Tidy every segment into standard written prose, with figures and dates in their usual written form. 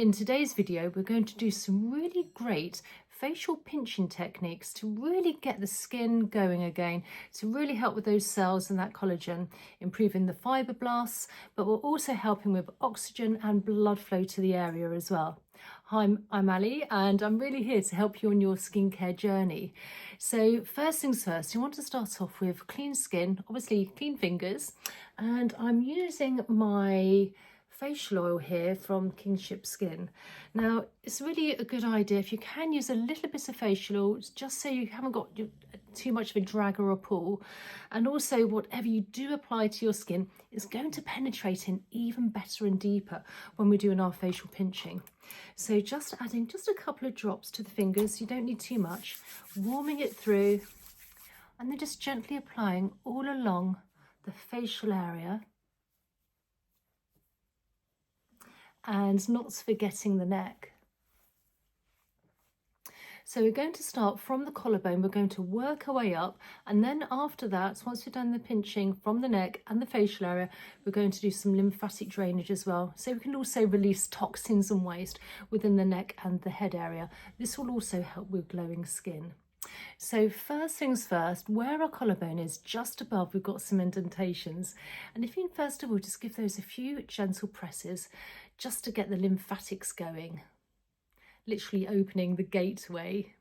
In today's video, we're going to do some really great facial pinching techniques to really get the skin going again, to really help with those cells and that collagen, improving the fibroblasts, but we're also helping with oxygen and blood flow to the area as well. Hi, I'm Ali, and I'm really here to help you on your skincare journey. So first things first, you want to start off with clean skin, obviously clean fingers, and I'm using my facial oil here from Kingship Skin. Now, it's really a good idea if you can use a little bit of facial oil, just so you haven't got too much of a drag or a pull. And also, whatever you do apply to your skin is going to penetrate in even better and deeper when we're doing our facial pinching. So just adding just a couple of drops to the fingers, you don't need too much, warming it through, and then just gently applying all along the facial area. And not forgetting the neck. So we're going to start from the collarbone, we're going to work our way up, and then after that, once we've done the pinching from the neck and the facial area, we're going to do some lymphatic drainage as well. So we can also release toxins and waste within the neck and the head area. This will also help with glowing skin. So first things first, where our collarbone is just above, we've got some indentations, and if you first of all just give those a few gentle presses just to get the lymphatics going, literally opening the gateway.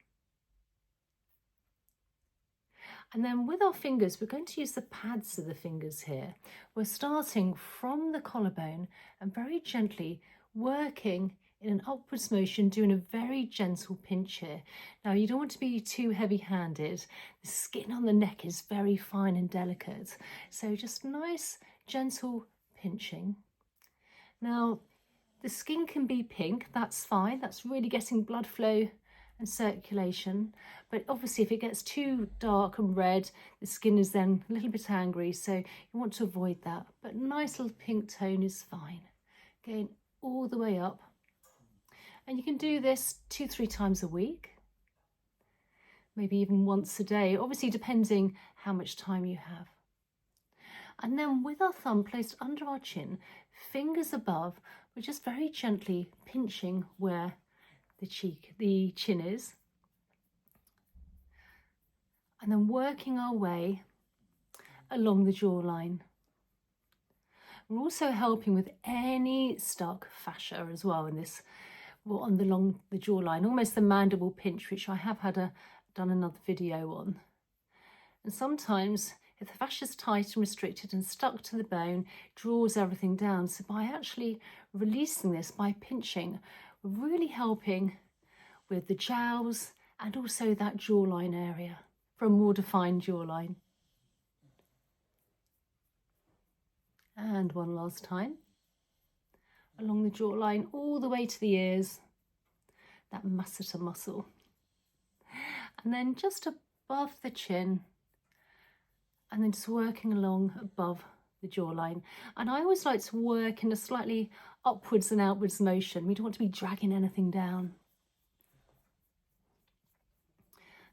And then with our fingers, we're going to use the pads of the fingers here. We're starting from the collarbone and very gently working in an upwards motion, doing a very gentle pinch here. Now, you don't want to be too heavy-handed. The skin on the neck is very fine and delicate. So just nice, gentle pinching. Now, the skin can be pink, that's fine. That's really getting blood flow and circulation. But obviously, if it gets too dark and red, the skin is then a little bit angry. So you want to avoid that. But nice little pink tone is fine. Going all the way up. And you can do this 2-3 times a week, maybe even once a day, obviously depending how much time you have. And then with our thumb placed under our chin, fingers above, we're just very gently pinching where the chin is. And then working our way along the jawline. We're also helping with any stuck fascia as well in this, along the jawline, almost the mandible pinch, which I have done another video on. And sometimes if the fascia is tight and restricted and stuck to the bone, draws everything down. So by actually releasing this, by pinching, we're really helping with the jowls and also that jawline area for a more defined jawline. And one last time. Along the jawline, all the way to the ears, that masseter muscle. And then just above the chin, and then just working along above the jawline. And I always like to work in a slightly upwards and outwards motion. We don't want to be dragging anything down.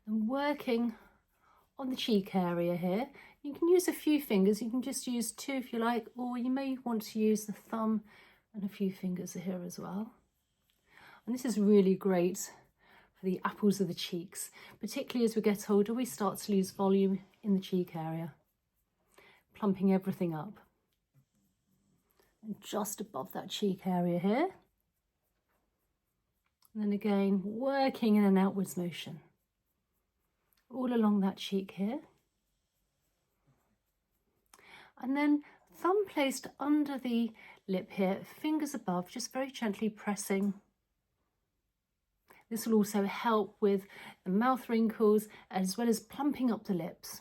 And working on the cheek area here. You can use a few fingers, you can just use 2 if you like, or you may want to use the thumb and a few fingers here as well. And this is really great for the apples of the cheeks, particularly as we get older, we start to lose volume in the cheek area, plumping everything up. And just above that cheek area here. And then again, working in an outwards motion, all along that cheek here. And then thumb placed under the lip here, fingers above, just very gently pressing. This will also help with the mouth wrinkles as well as plumping up the lips.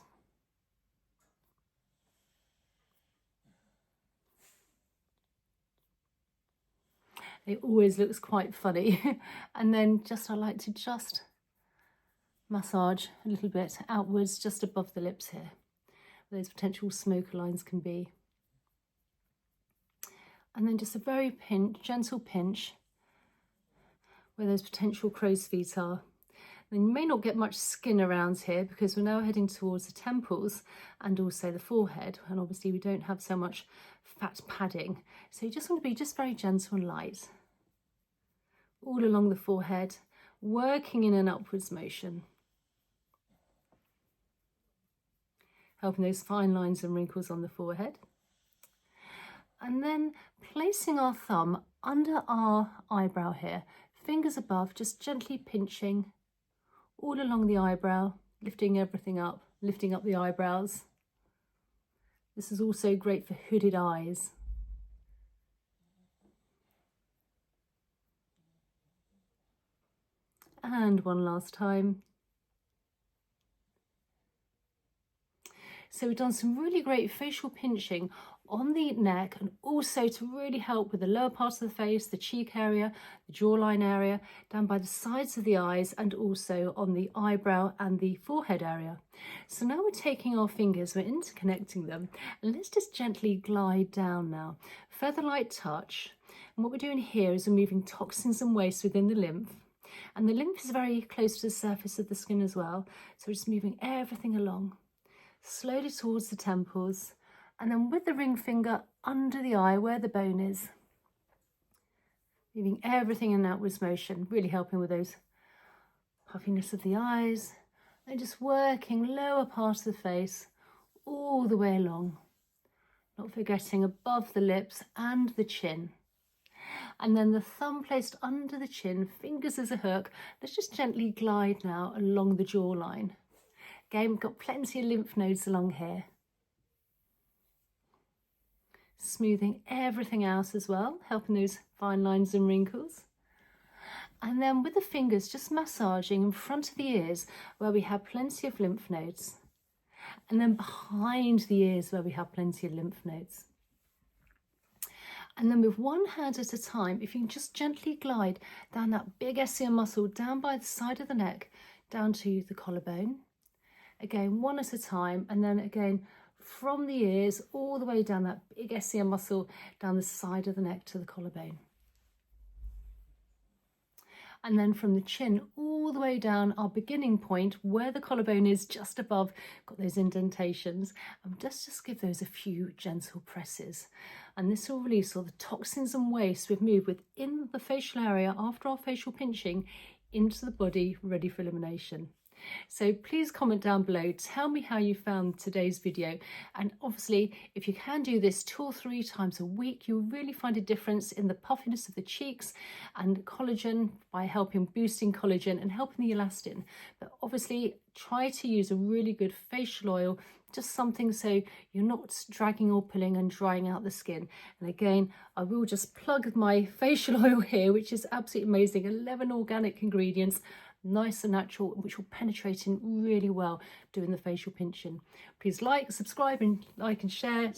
It always looks quite funny. And then I like to just massage a little bit outwards just above the lips here, where those potential smoker lines can be. And then just a very gentle pinch where those potential crow's feet are. Then you may not get much skin around here because we're now heading towards the temples and also the forehead, and obviously we don't have so much fat padding. So you just want to be just very gentle and light. all along the forehead, working in an upwards motion, helping those fine lines and wrinkles on the forehead. And then placing our thumb under our eyebrow here, fingers above, just gently pinching all along the eyebrow, lifting everything up, lifting up the eyebrows. This is also great for hooded eyes. And one last time. So we've done some really great facial pinching on the neck, and also to really help with the lower part of the face, the cheek area, the jawline area, down by the sides of the eyes, and also on the eyebrow and the forehead area. So now we're taking our fingers, we're interconnecting them, and let's just gently glide down now. Feather light touch. And what we're doing here is removing toxins and waste within the lymph. And the lymph is very close to the surface of the skin as well. So we're just moving everything along, slowly towards the temples, and then with the ring finger under the eye where the bone is, moving everything in outwards motion, really helping with those puffiness of the eyes, and just working lower part of the face all the way along, not forgetting above the lips and the chin. And then the thumb placed under the chin, fingers as a hook. Let's just gently glide now along the jawline. Again, we've got plenty of lymph nodes along here. Smoothing everything out as well, helping those fine lines and wrinkles. And then with the fingers, just massaging in front of the ears where we have plenty of lymph nodes. And then behind the ears where we have plenty of lymph nodes. And then with one hand at a time, if you can just gently glide down that big SCM muscle, down by the side of the neck, down to the collarbone. Again, one at a time, and then again from the ears all the way down that big SCM muscle, down the side of the neck to the collarbone. And then from the chin all the way down our beginning point where the collarbone is just above, got those indentations, and just give those a few gentle presses. And this will release all the toxins and waste we've moved within the facial area after our facial pinching into the body, ready for elimination. So please comment down below, tell me how you found today's video, and obviously if you can do this 2 or 3 times a week, you'll really find a difference in the puffiness of the cheeks and collagen by helping boosting collagen and helping the elastin. But obviously try to use a really good facial oil, just something so you're not dragging or pulling and drying out the skin. And again, I will just plug my facial oil here, which is absolutely amazing, 11 organic ingredients, nice and natural, which will penetrate in really well doing the facial pinching. Please like, subscribe, and share.